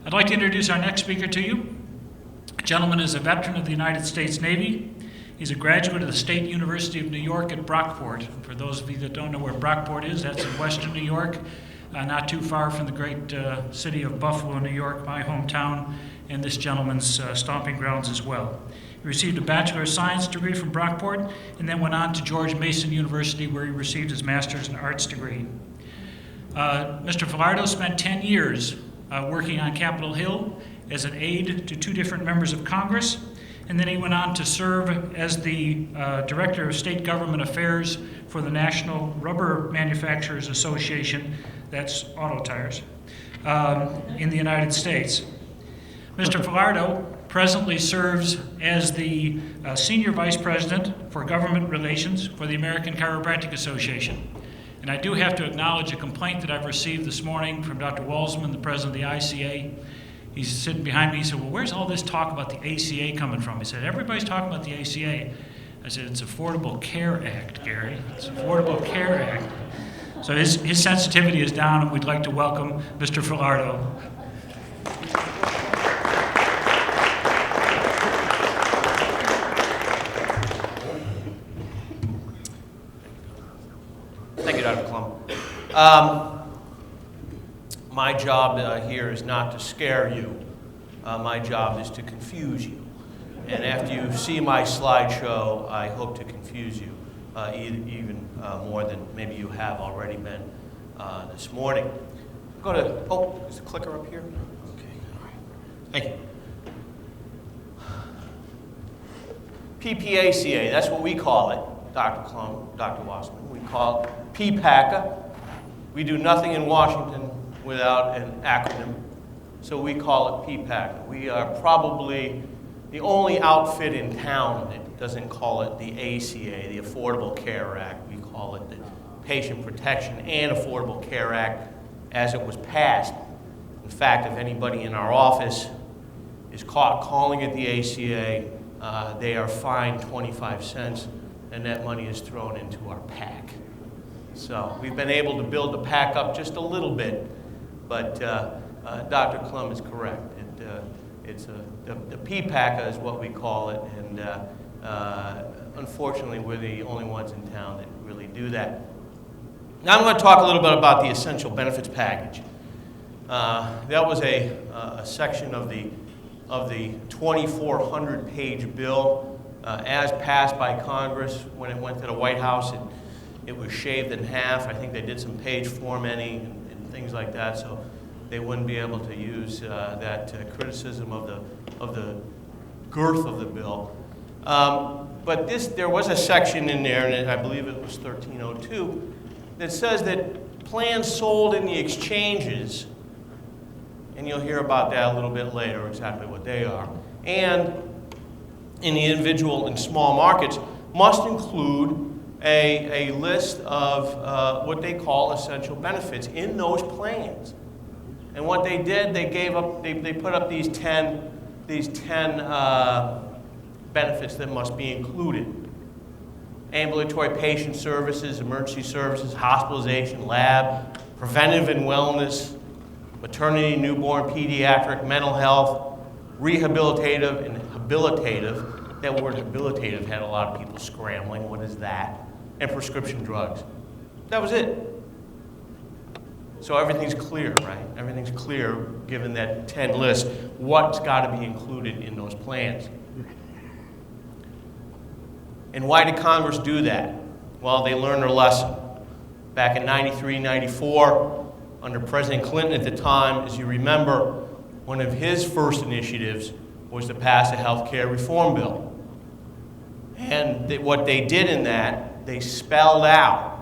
I'd like to introduce our next speaker to you. The gentleman is a veteran of the United States Navy. He's a graduate of the State University of New York at Brockport. For those of you that don't know where Brockport is, that's in western New York, not too far from the great city of Buffalo, New York, my hometown, and this gentleman's stomping grounds as well. He received a Bachelor of Science degree from Brockport and then went on to George Mason University, where he received his Master's in Arts degree. Mr. Falardeau spent 10 years working on Capitol Hill as an aide to two different members of Congress, and then he went on to serve as the Director of State Government Affairs for the National Rubber Manufacturers Association, that's auto tires, in the United States. Mr. Falardeau presently serves as the Senior Vice President for Government Relations for the American Chiropractic Association. And I do have to acknowledge a complaint that I've received this morning from Dr. Walsman, the president of the ICA. He's sitting behind me. He said, well, where's all this talk about the ACA coming from? He said, everybody's talking about the ACA. I said, it's Affordable Care Act, Gary. It's Affordable Care Act. So his sensitivity is down, and we'd like to welcome Mr. Falardeau. Thank you, Dr. Klum. My job here is not to scare you. My job is to confuse you. And after you see my slideshow, I hope to confuse you even more than maybe you have already been this morning. Go to, oh, is the clicker up here? Okay, all right. Thank you. PPACA, that's what we call it, Dr. Klum, Dr. Wasserman. We call it PPACA. We do nothing in Washington without an acronym, so we call it PPACA. We are probably the only outfit in town that doesn't call it the ACA, the Affordable Care Act. We call it the Patient Protection and Affordable Care Act as it was passed. In fact, if anybody in our office is caught calling it the ACA, they are fined 25 cents, and that money is thrown into our PAC. So we've been able to build the PAC up just a little bit, but Dr. Klum is correct. The PPACA is what we call it, and unfortunately we're the only ones in town that really do that. Now I'm going to talk a little bit about the essential benefits package. That was a section of the 2,400-page bill as passed by Congress. When it went to the White House, it was shaved in half. I think they did some page formatting and things like that, so they wouldn't be able to use that criticism of the girth of the bill. But there was a section in there, and I believe it was 1302, that says that plans sold in the exchanges, and you'll hear about that a little bit later, exactly what they are, and in the individual and small markets, must include a list of what they call essential benefits in those plans. And what they did, they put up these 10 benefits that must be included. Ambulatory patient services, emergency services, hospitalization, lab, preventive and wellness, maternity, newborn, pediatric, mental health, rehabilitative and habilitative. That word habilitative had a lot of people scrambling. What is that? And prescription drugs. That was it. So everything's clear, right? Everything's clear, given that 10 list, what's got to be included in those plans. And why did Congress do that? Well, they learned their lesson. Back in 93, 94, under President Clinton at the time, as you remember, one of his first initiatives was to pass a health care reform bill. And what they did in that, they spelled out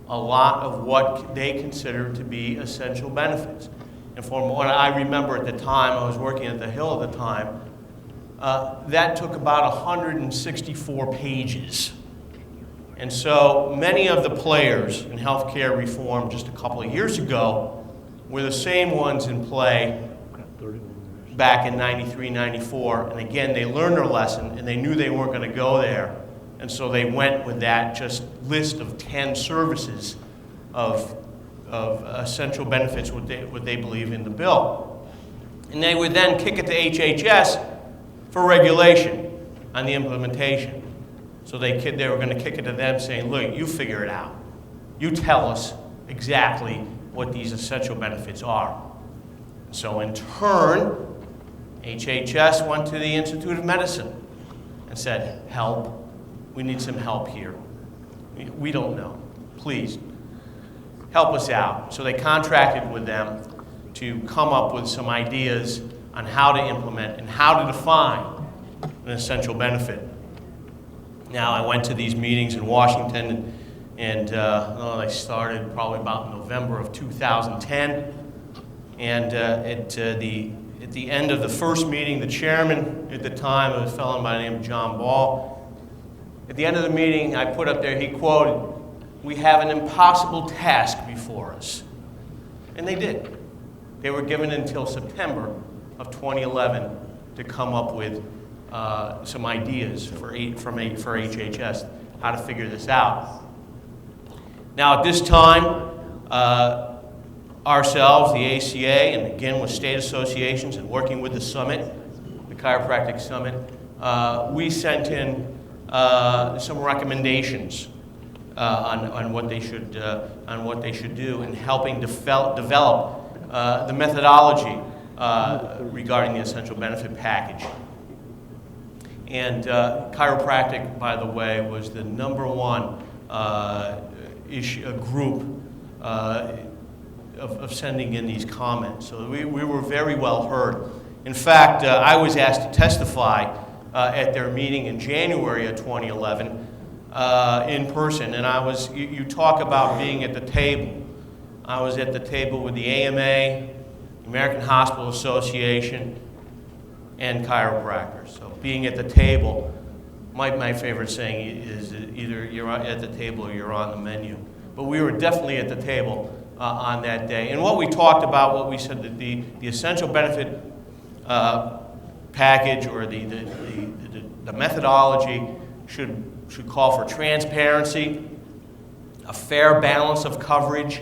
a lot of what they considered to be essential benefits. And from what I remember at the time, I was working at the Hill at the time, that took about 164 pages. And so many of the players in healthcare reform just a couple of years ago were the same ones in play back in 93, 94. And again, they learned their lesson and they knew they weren't going to go there. And so they went with that just list of 10 services of essential benefits, what they believe in the bill. And they would then kick it to HHS for regulation on the implementation. So they were going to kick it to them saying, look, you figure it out. You tell us exactly what these essential benefits are. So in turn, HHS went to the Institute of Medicine and said, help, we need some help here. We don't know. Please, help us out. So they contracted with them to come up with some ideas on how to implement and how to define an essential benefit. Now, I went to these meetings in Washington, and I started probably about November of 2010. And at the end of the first meeting, the chairman at the time was a fellow by the name of John Ball. At the end of the meeting, I put up there, he quoted, "We have an impossible task before us." And they did. They were given until September of 2011 to come up with some ideas for HHS, how to figure this out. Now, at this time, ourselves, the ACA, and again with state associations and working with the summit, the chiropractic summit, we sent in some recommendations on what they should do in helping develop the methodology regarding the essential benefit package. And chiropractic, by the way, was the #1 group of sending in these comments. So we were very well heard. In fact, I was asked to testify at their meeting in January of 2011 in person. And you talk about being at the table. I was at the table with the AMA, American Hospital Association, and chiropractors. So being at the table, my favorite saying is either you're at the table or you're on the menu. But we were definitely at the table on that day. And what we talked about, what we said, that the essential benefit package or the methodology should call for transparency, a fair balance of coverage,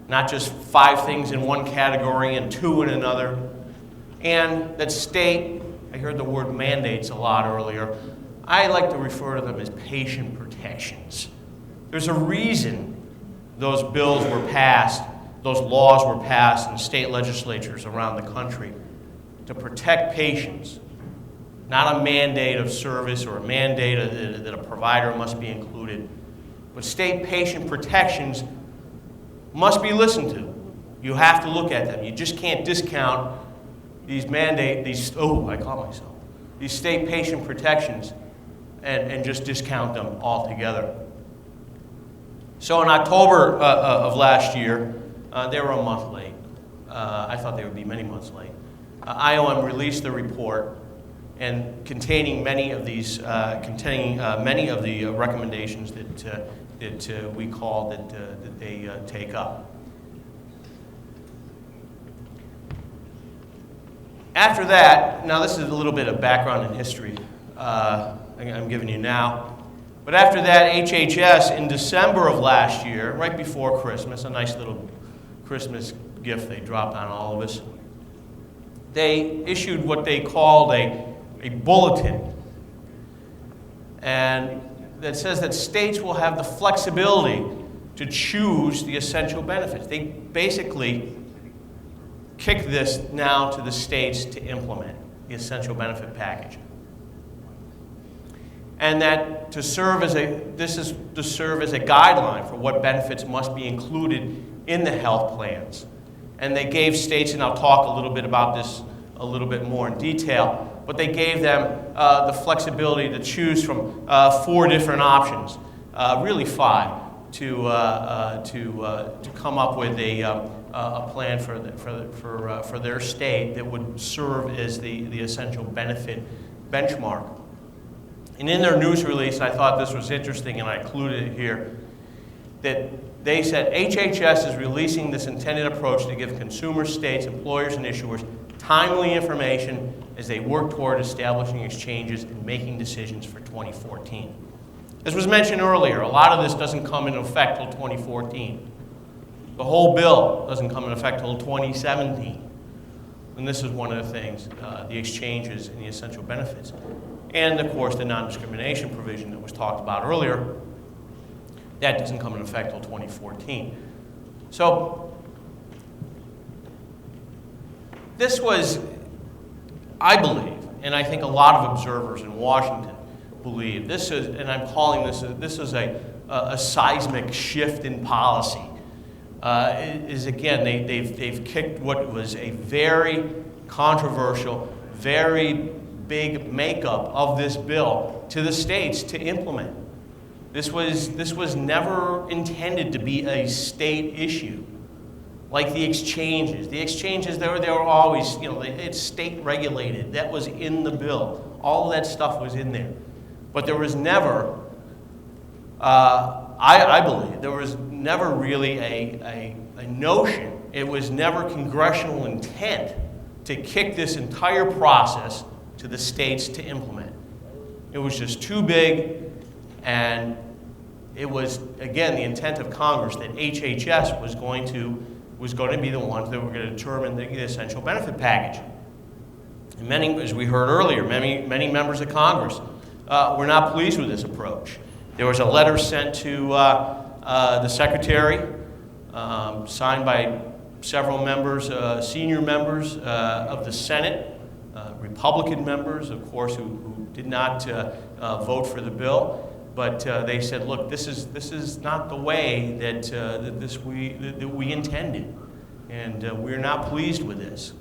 not just 5 things in one category and 2 in another, and that state, I heard the word mandates a lot earlier, I like to refer to them as patient protections. There's a reason those bills were passed, those laws were passed in state legislatures around the country to protect patients, not a mandate of service or a mandate that a provider must be included, but state patient protections must be listened to. You have to look at them. You just can't discount these these state patient protections and just discount them altogether. So in October of last year, they were a month late. I thought they would be many months late. IOM released the report and containing many of the recommendations that we call that they take up. After that, now this is a little bit of background and history I'm giving you now. But after that, HHS in December of last year, right before Christmas, a nice little Christmas gift they dropped on all of us, they issued what they called a bulletin. And that says that states will have the flexibility to choose the essential benefits. They basically kick this now to the states to implement the essential benefit package. And that this is to serve as a guideline for what benefits must be included in the health plans. And they gave states, and I'll talk a little bit about this a little bit more in detail, but they gave them the flexibility to choose from 4 different options, really 5, to come up with a plan for their state that would serve as the essential benefit benchmark. And in their news release, I thought this was interesting, and I included it here, that they said HHS is releasing this intended approach to give consumers, states, employers, and issuers timely information as they work toward establishing exchanges and making decisions for 2014. As was mentioned earlier, a lot of this doesn't come into effect till 2014. The whole bill doesn't come into effect till 2017. And this is one of the things, the exchanges and the essential benefits. And of course, the non-discrimination provision that was talked about earlier, that doesn't come into effect until 2014. So this was, I believe, and I think a lot of observers in Washington believe, this is, and I'm calling this is a seismic shift in policy. Is again, they've kicked what was a very controversial, very big makeup of this bill to the states to implement. This was never intended to be a state issue, like the exchanges. The exchanges, they were always, you know, it's state regulated. That was in the bill. All of that stuff was in there. But there was never, I believe, there was never really a notion. It was never congressional intent to kick this entire process to the states to implement. It was just too big, and it was, again, the intent of Congress that HHS was going to be the ones that were going to determine the essential benefit package. And many, as we heard earlier, many members of Congress were not pleased with this approach. There was a letter sent to the Secretary, signed by several members, senior members of the Senate, Republican members, of course, who did not vote for the bill. But they said, look, this is not the way that we intended, and we're not pleased with this.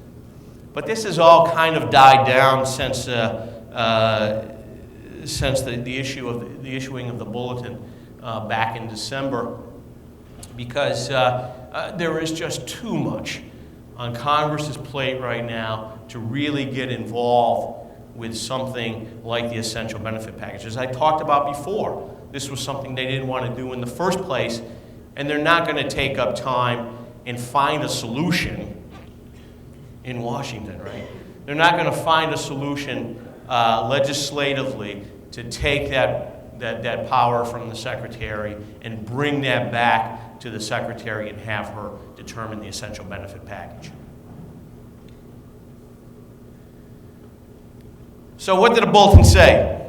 But this has all kind of died down since the issuing of the bulletin back in December, because there is just too much on Congress's plate right now to really get involved with something like the essential benefit package. As I talked about before, this was something they didn't want to do in the first place, and they're not going to take up time and find a solution in Washington, right? They're not going to find a solution legislatively to take that power from the Secretary and bring that back to the Secretary and have her determine the essential benefit package. So what did the bulletin say?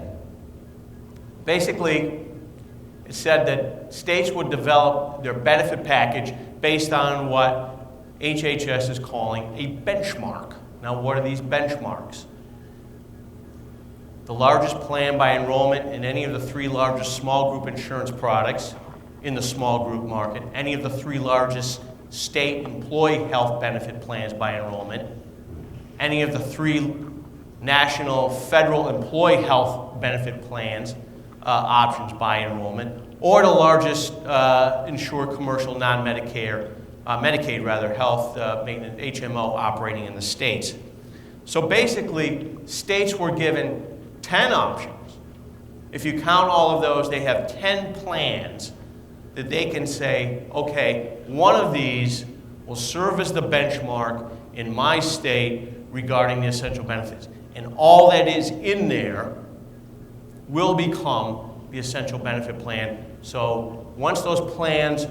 Basically, it said that states would develop their benefit package based on what HHS is calling a benchmark. Now, what are these benchmarks? The largest plan by enrollment in any of the 3 largest small group insurance products in the small group market, any of the 3 largest state employee health benefit plans by enrollment, any of the 3 national federal employee health benefit plans options by enrollment, or the largest insured commercial non-Medicare, Medicaid rather, health maintenance HMO operating in the states. So basically, states were given 10 options. If you count all of those, they have 10 plans that they can say, okay, one of these will serve as the benchmark in my state regarding the essential benefits. And all that is in there will become the essential benefit plan. So once those plans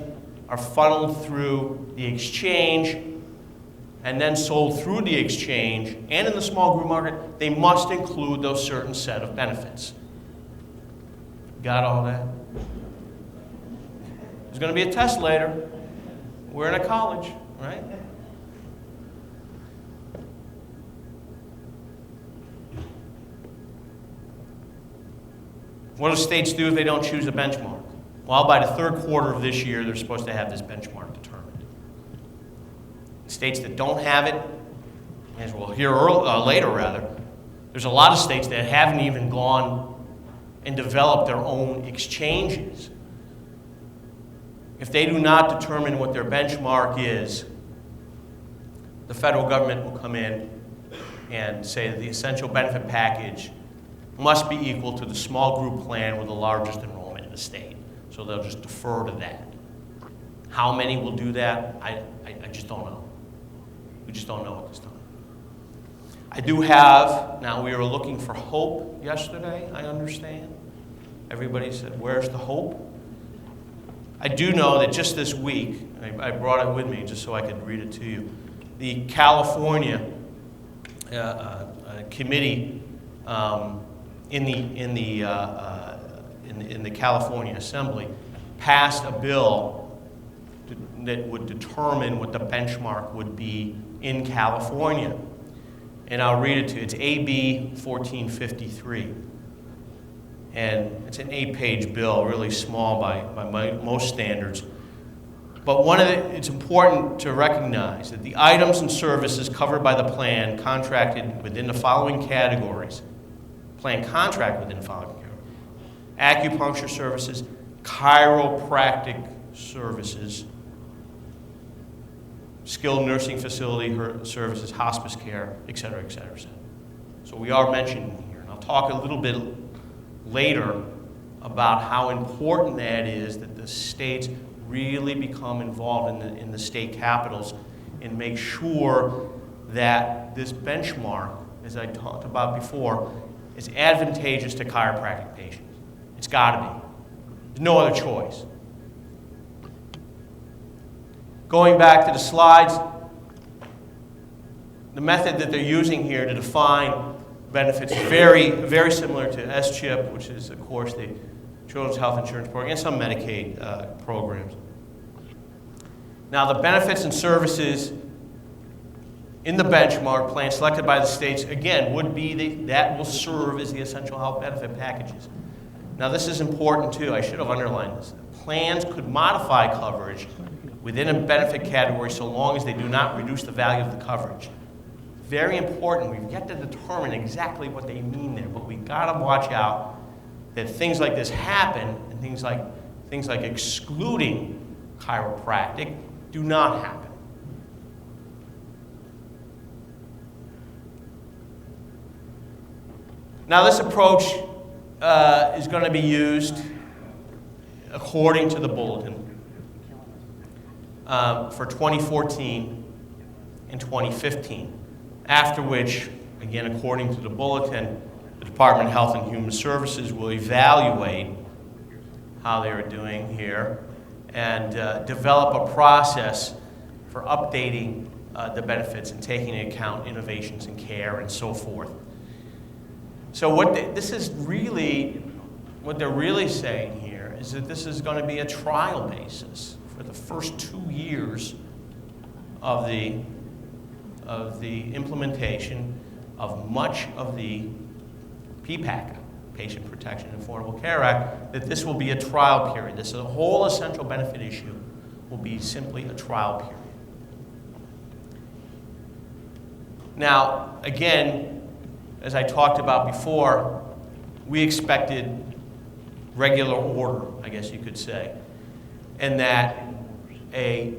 are funneled through the exchange and then sold through the exchange and in the small group market, they must include those certain set of benefits. Got all that? There's going to be a test later. We're in a college, right? What do states do if they don't choose a benchmark? Well, by the 3rd quarter of this year, they're supposed to have this benchmark determined. States that don't have it, as we'll hear later rather, there's a lot of states that haven't even gone and developed their own exchanges. If they do not determine what their benchmark is, the federal government will come in and say that the essential benefit package must be equal to the small group plan with the largest enrollment in the state. So they'll just defer to that. How many will do that? I just don't know. We just don't know at this time. I do have, now we were looking for hope yesterday, I understand. Everybody said, where's the hope? I do know that just this week, I brought it with me just so I could read it to you. The California committee in the California Assembly passed a bill that would determine what the benchmark would be in California. And I'll read it to you. It's AB 1453. And it's an 8-page bill, really small by most standards. But it's important to recognize that the items and services covered by the plan contracted within the following categories. Plan contract within the following categories. Acupuncture services, chiropractic services, skilled nursing facility services, hospice care, et cetera, et cetera, et cetera. So we are mentioning here, and I'll talk a little bit later about how important that is that the states really become involved in the state capitals and make sure that this benchmark, as I talked about before, is advantageous to chiropractic patients. It's got to be. There's no other choice. Going back to the slides, the method that they're using here to define benefits is very, very similar to SCHIP, which is, of course, the Children's Health Insurance Program, and some Medicaid programs. Now, the benefits and services in the benchmark plan selected by the states, again, would be that will serve as the essential health benefit packages. Now, this is important, too. I should have underlined this. Plans could modify coverage within a benefit category so long as they do not reduce the value of the coverage. Very important. We've got to determine exactly what they mean there, but we've got to watch out that things like this happen, and things like excluding chiropractic do not happen. Now, this approach is going to be used according to the bulletin for 2014 and 2015, after which, again, according to the bulletin, the Department of Health and Human Services will evaluate how they are doing here and develop a process for updating the benefits and taking into account innovations in care and so forth. So what they're really saying here is that this is going to be a trial basis for the first 2 years of the implementation of much of the PPACA, Patient Protection and Affordable Care Act, that this will be a trial period. This whole essential benefit issue will be simply a trial period. Now, again, as I talked about before, we expected regular order, I guess you could say, and that a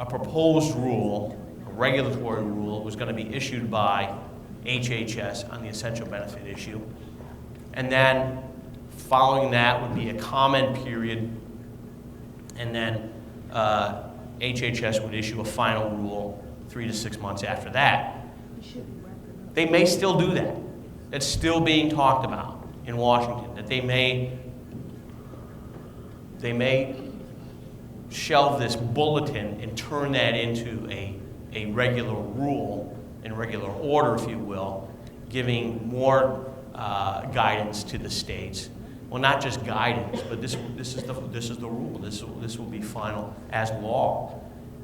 proposed rule, a regulatory rule, was going to be issued by HHS on the essential benefit issue. And then following that would be a comment period, and then HHS would issue a final rule 3 to 6 months after that. They may still do that. It's still being talked about in Washington, that they may shelve this bulletin and turn that into a regular rule and regular order, if you will, giving more guidance to the states. Well, not just guidance, but this is the rule. This will be final as law.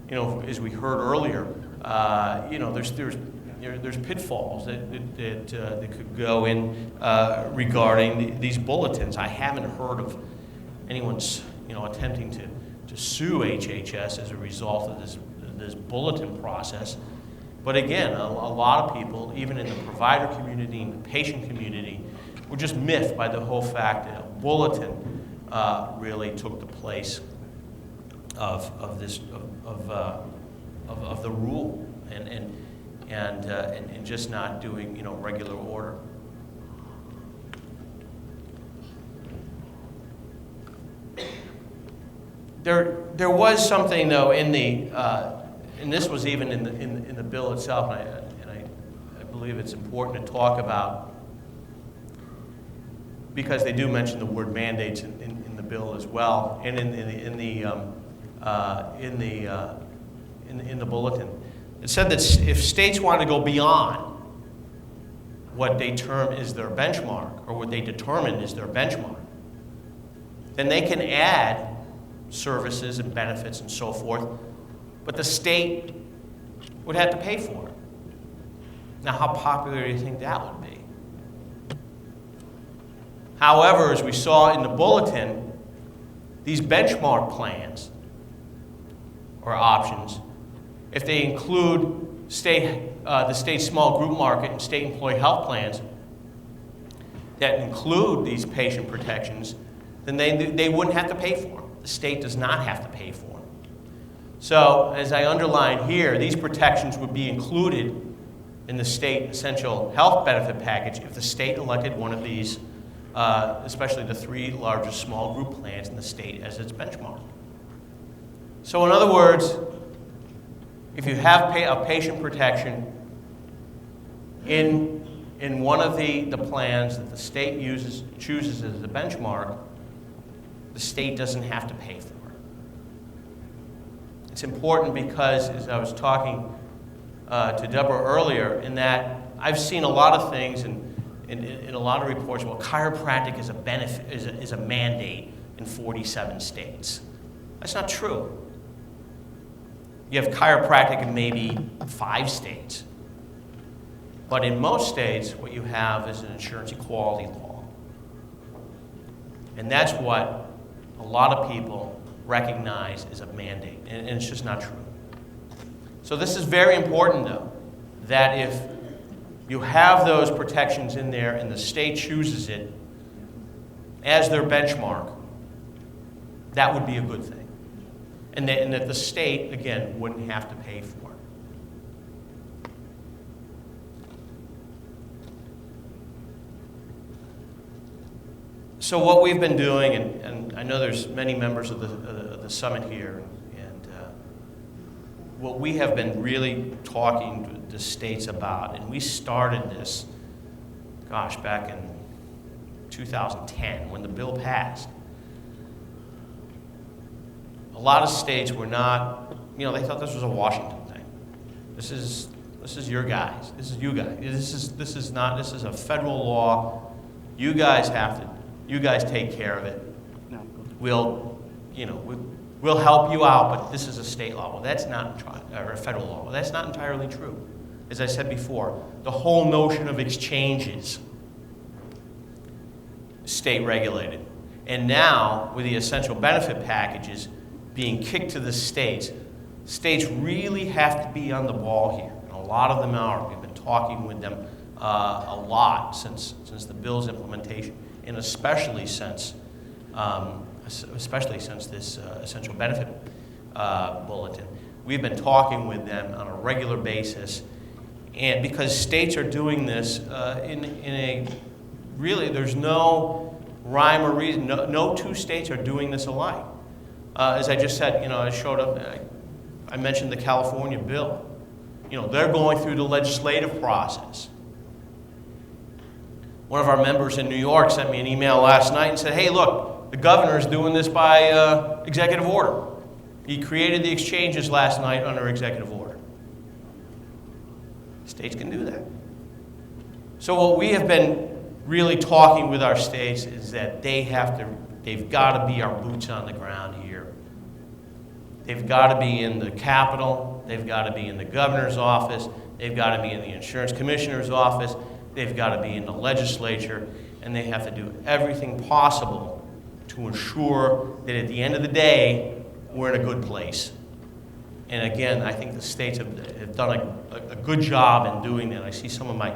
You know, as we heard earlier, you know, there's pitfalls that could go in regarding these bulletins. I haven't heard of anyone's attempting to sue HHS as a result of this bulletin process. But again, a lot of people, even in the provider community and the patient community, were just miffed by the whole fact that a bulletin really took the place of the rule and just not doing regular order. There was something though in the and this was even in the bill itself, and I believe it's important to talk about, because they do mention the word mandates in the bill as well, and in the bulletin. It said that if states want to go beyond what they term is their benchmark, or what they determine is their benchmark, then they can add services and benefits and so forth, but the state would have to pay for it. Now, how popular do you think that would be? However, as we saw in the bulletin, these benchmark plans or options, if they include the state small group market and state employee health plans that include these patient protections, then they wouldn't have to pay for them. The state does not have to pay for them. So, as I underline here, these protections would be included in the state essential health benefit package if the state elected one of these, especially the 3 largest small group plans in the state as its benchmark. So in other words, if you have a patient protection in one of the plans that the state chooses as a benchmark, the state doesn't have to pay for it. It's important because, as I was talking to Deborah earlier, in that I've seen a lot of things in a lot of reports. Well, chiropractic is a benefit, is a mandate in 47 states. That's not true. You have chiropractic in maybe 5 states. But in most states, what you have is an insurance equality law. And that's what a lot of people recognize as a mandate, and it's just not true. So this is very important, though, that if you have those protections in there and the state chooses it as their benchmark, that would be a good thing. And that the state, again, wouldn't have to pay for it. So what we've been doing, and I know there's many members of the summit here, and what we have been really talking to states about, and we started this, gosh, back in 2010 when the bill passed. A lot of states were not, they thought this was a Washington thing. This is your guys. This is you guys. This is a federal law. You guys take care of it. We'll help you out, but this is a state law. Well, that's not, or a federal law. Well, that's not entirely true. As I said before, the whole notion of exchanges is state regulated. And now, with the essential benefit packages being kicked to the states really have to be on the ball here. And a lot of them are. We've been talking with them a lot since the bill's implementation, and especially since this essential benefit bulletin. We've been talking with them on a regular basis, and because states are doing this there's no rhyme or reason. No 2 states are doing this alike. As I just said, I mentioned the California bill. They're going through the legislative process. One of our members in New York sent me an email last night and said, hey, look, the governor's doing this by executive order. He created the exchanges last night under executive order. States can do that. So what we have been really talking with our states is that they've got to be our boots on the ground here. They've got to be in the Capitol. They've got to be in the governor's office. They've got to be in the insurance commissioner's office. They've got to be in the legislature. And they have to do everything possible to ensure that at the end of the day, we're in a good place. And again, I think the states have done a good job in doing that. I see some of my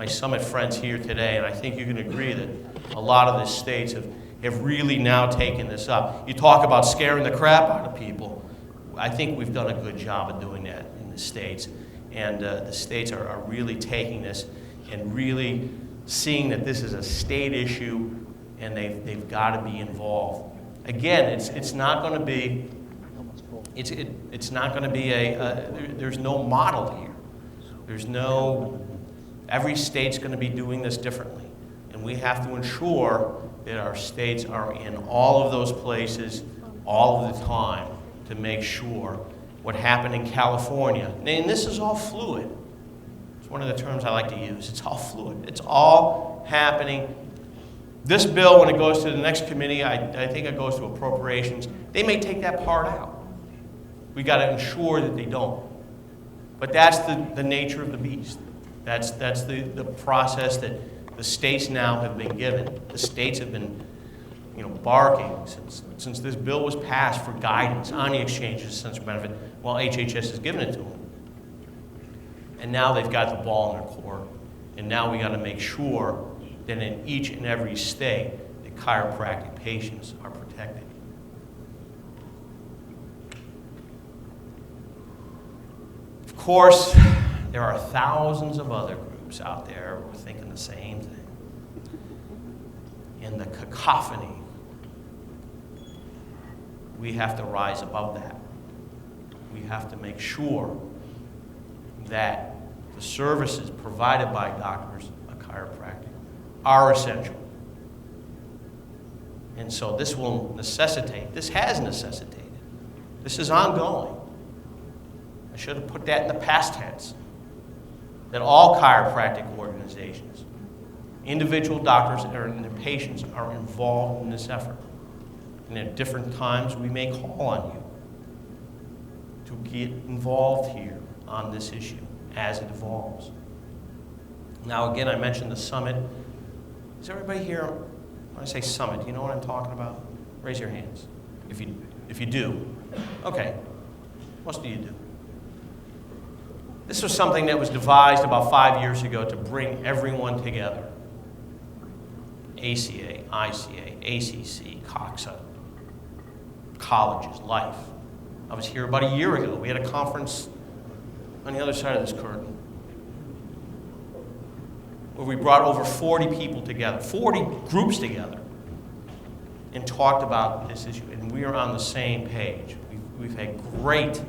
summit friends here today, and I think you can agree that a lot of the states have really now taken this up. You talk about scaring the crap out of people. I think we've done a good job of doing that in the states. And the states are really taking this and really seeing that this is a state issue, and they've got to be involved. Again, it's not going to be there's no model here. Every state's going to be doing this differently, and we have to ensure that our states are in all of those places all of the time to make sure what happened in California. And this is all fluid. It's one of the terms I like to use. It's all fluid. It's all happening. This bill, when it goes to the next committee, I think it goes to appropriations, they may take that part out. We got to ensure that they don't. But that's the nature of the beast. That's the process that the states now have been given. The states have been, barking since this bill was passed for guidance on the exchanges of essential benefit. Well, HHS has given it to them. And now they've got the ball in their court. And now we got to make sure that in each and every state, the chiropractic patients are protected. Of course, there are thousands of other groups out there who are thinking the same thing. In the cacophony, we have to rise above that. We have to make sure that the services provided by doctors of chiropractic are essential. And so this has necessitated, this is ongoing. I should have put that in the past tense, that all chiropractic organizations, individual doctors and their patients are involved in this effort. And at different times, we may call on you to get involved here on this issue as it evolves. Now, again, I mentioned the summit. Is everybody here, when I say summit, do you know what I'm talking about? Raise your hands. If you do, okay, most of you do. This was something that was devised about 5 years ago to bring everyone together. ACA, ICA, ACC, COXA, colleges, life. I was here about a year ago. We had a conference on the other side of this curtain where we brought over 40 people together, 40 groups together, and talked about this issue. And we are on the same page. We've had great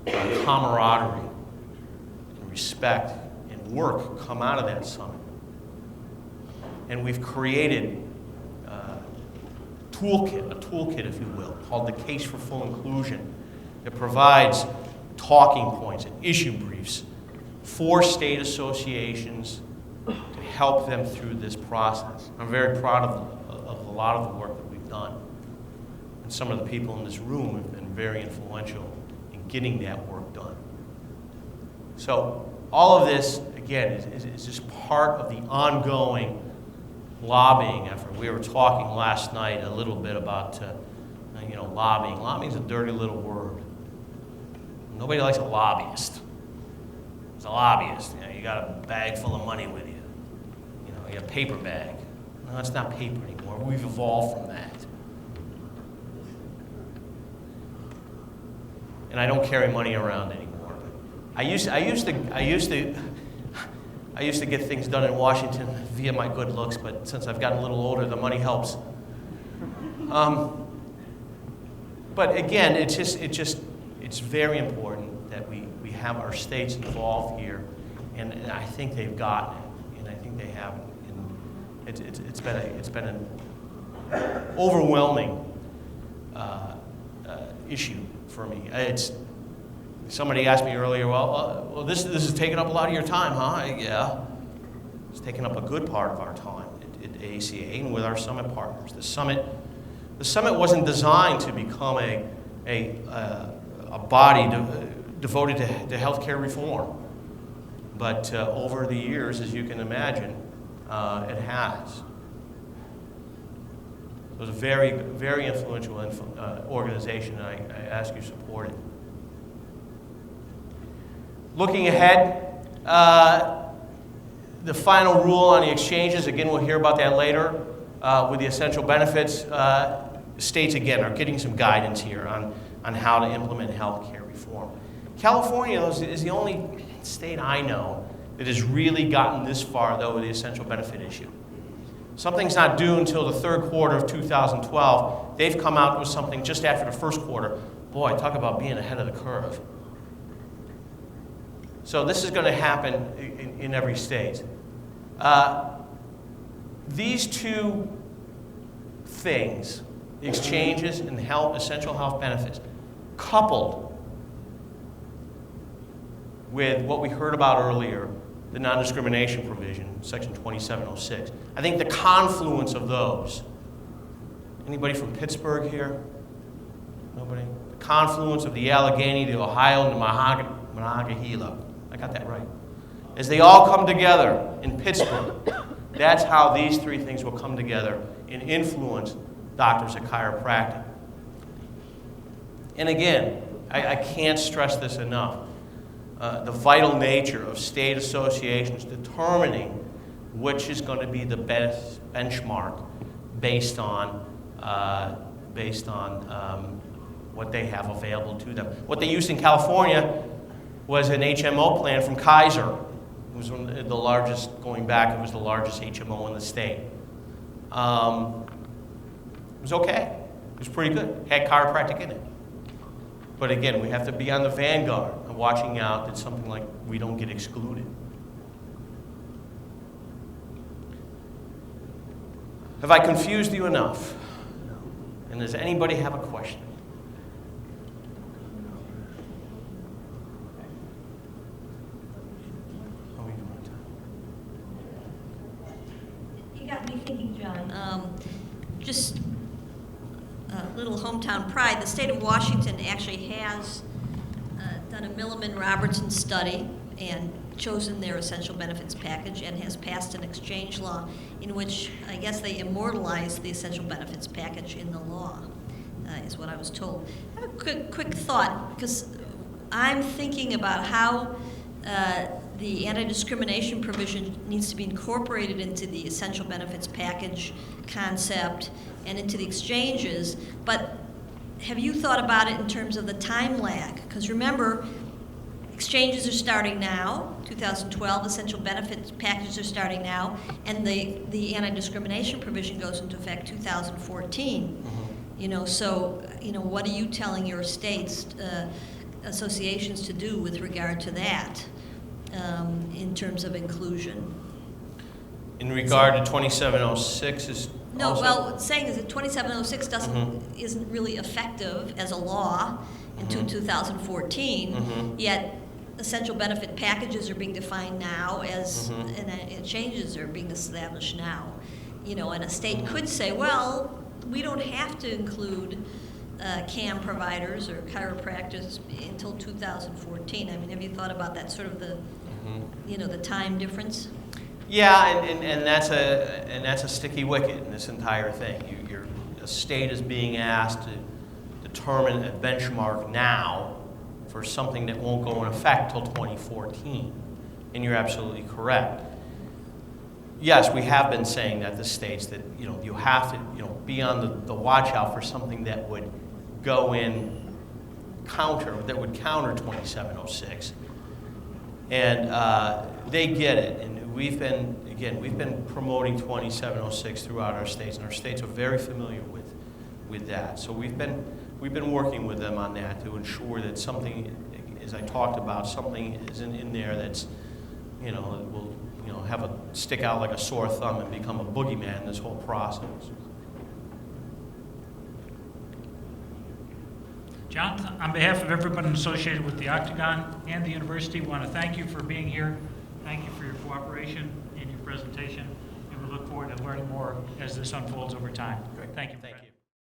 camaraderie and respect and work come out of that summit. And we've created a toolkit, if you will, called the Case for Full Inclusion, that provides talking points and issue briefs for state associations to help them through this process. I'm very proud of a lot of the work that we've done. And some of the people in this room have been very influential in getting that work done. So all of this, again, is just part of the ongoing lobbying effort. We were talking last night a little bit about lobbying. Lobbying's a dirty little word. Nobody likes a lobbyist. As a lobbyist, you got a bag full of money with you. You have a paper bag. No, it's not paper anymore. We've evolved from that. And I don't carry money around anymore. I used to get things done in Washington via my good looks, but since I've gotten a little older, the money helps. But again, it's very important that we have our states involved here, and I think they've gotten it, and I think they have it. And it's been an overwhelming issue for me. Somebody asked me earlier, well, this is taking up a lot of your time, huh? Yeah, it's taking up a good part of our time at ACA and with our summit partners. The summit wasn't designed to become a body devoted to healthcare reform, but over the years, as you can imagine, it has. It was a very, very influential organization, and I ask you to support it. Looking ahead, the final rule on the exchanges, again, we'll hear about that later, with the essential benefits. States, again, are getting some guidance here on how to implement health care reform. California is the only state I know that has really gotten this far, though, with the essential benefit issue. Something's not due until the third quarter of 2012. They've come out with something just after the first quarter. Boy, talk about being ahead of the curve. So this is going to happen in every state. These two things, the exchanges and the essential health benefits, coupled with what we heard about earlier, the non-discrimination provision, Section 2706. I think the confluence of those. Anybody from Pittsburgh here? Nobody? The confluence of the Allegheny, the Ohio, and the Monongahela. I got that right. As they all come together in Pittsburgh, that's how these three things will come together and influence doctors of chiropractic. And again, I can't stress this enough. The vital nature of state associations determining which is going to be the best benchmark based on what they have available to them. What they used in California was an HMO plan from Kaiser. It was one of the largest, going back, it was the largest HMO in the state. It was okay. It was pretty good. Had chiropractic in it. But again, we have to be on the vanguard and watching out that something like we don't get excluded. Have I confused you enough? And does anybody have a question? How are we doing? You got me thinking, John. Just a little hometown pride. The state of Washington actually has done a Milliman-Robertson study and chosen their essential benefits package and has passed an exchange law in which I guess they immortalized the essential benefits package in the law, is what I was told. I have a quick thought, because I'm thinking about how the anti-discrimination provision needs to be incorporated into the essential benefits package concept and into the exchanges, but have you thought about it in terms of the time lag? Because remember, exchanges are starting now, 2012, essential benefits packages are starting now, and the anti-discrimination provision goes into effect 2014. You know, so, you know, what are you telling your states, associations to do with regard to that in terms of inclusion? In regard to 2706 is No, also, well, what's saying is that 2706 isn't really effective as a law until 2014, yet essential benefit packages are being defined now as, and changes are being established now. You know, and a state could say, well, we don't have to include CAM providers or chiropractors until 2014. I mean, have you thought about that sort of the, you know, the time difference? yeah, and that's a sticky wicket in this entire thing. The state is being asked to determine a benchmark now for something that won't go in effect till 2014, and you're absolutely correct. Yes, we have been saying that the states that you have to be on the watch out for something that would go in counter 2706, and they get it. And we've been promoting 2706 throughout our states, and our states are very familiar with that. So we've been working with them on that to ensure that something, as I talked about, something isn't in there that's will have a stick out like a sore thumb and become a boogeyman in this whole process. John, on behalf of everyone associated with the Octagon and the university, we want to thank you for being here. Thank you for your cooperation in your presentation, and we look forward to learning more as this unfolds over time. Great. Thank you. Thank you.